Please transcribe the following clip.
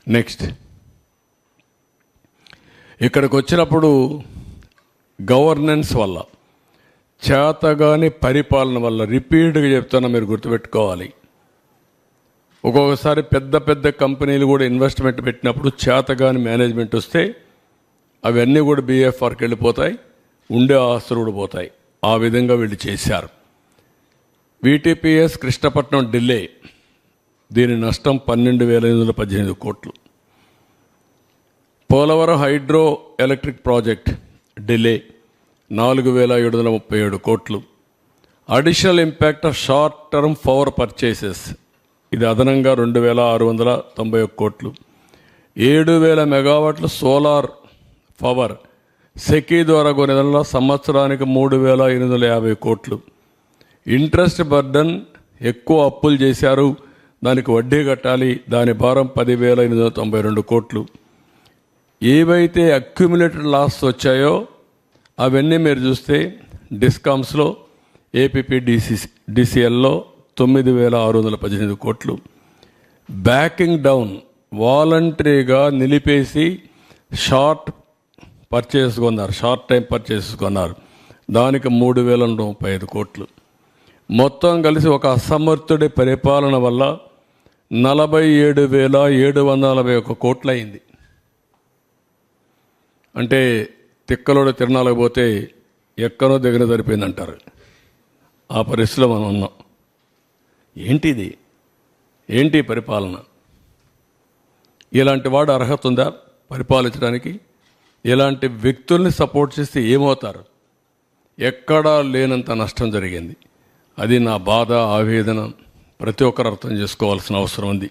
Next, ఇక్కడికి వచ్చినప్పుడు governance వల్ల, చేతగాని పరిపాలన వల్ల, రిపీట్గా చెప్తున్నా మీరు గుర్తుపెట్టుకోవాలి, ఒక్కొక్కసారి పెద్ద పెద్ద కంపెనీలు కూడా ఇన్వెస్ట్మెంట్ పెట్టినప్పుడు చేతగాని మేనేజ్మెంట్ వస్తే అవన్నీ కూడా బీఎఫ్ఆర్కి వెళ్ళిపోతాయి, ఉండే ఆస్తులు కూడా పోతాయి. ఆ విధంగా వీళ్ళు చేశారు. వీటీపీఎస్ కృష్ణపట్నం డిలే, దీని నష్టం 12,818 కోట్లు. Polavaram hydro electric project delay 4,737 కోట్లు. Additional impact of short term power purchases, ఇది అదనంగా 2,691 కోట్లు. 7,000 మెగావాట్ల సోలార్ పవర్ సెకీ ద్వారా కొనేదానిలో సంవత్సరానికి 3,850 కోట్లు. ఇంట్రెస్ట్ బర్డన్, ఎక్కువ అప్పులు చేశారు, దానికి వడ్డీ కట్టాలి, దాని భారం 10,892 కోట్లు. ఏవైతే అక్యుములేటెడ్ లాస్ వచ్చాయో అవన్నీ మీరు చూస్తే డిస్కామ్స్లో, ఏపీపీడీసీఎల్లో 9,618 కోట్లు. బ్యాకింగ్ డౌన్, వాలంటరీగా నిలిపేసి షార్ట్ టైం పర్చేసెస్ కొన్నారు, దానికి 3,035 కోట్లు. మొత్తం కలిసి ఒక అసమర్థుడి పరిపాలన వల్ల 47,741 కోట్లు అయింది. అంటే తిక్కలోడు తిరణాలకు పోతే ఎక్కడో దగ్గర సరిపోయిందంటారు. ఆ పరిస్థితిలో మనం ఉన్నాం. ఏంటిది? ఏంటి పరిపాలన? ఇలాంటి వాడు అర్హత ఉందా పరిపాలించడానికి? ఇలాంటి వ్యక్తుల్ని సపోర్ట్ చేస్తే ఏమవుతారు? ఎక్కడా లేనంత నష్టం జరిగింది. అది నా బాధ, ఆవేదన ప్రతి ఒక్కరు అర్థం చేసుకోవాల్సిన అవసరం ఉంది.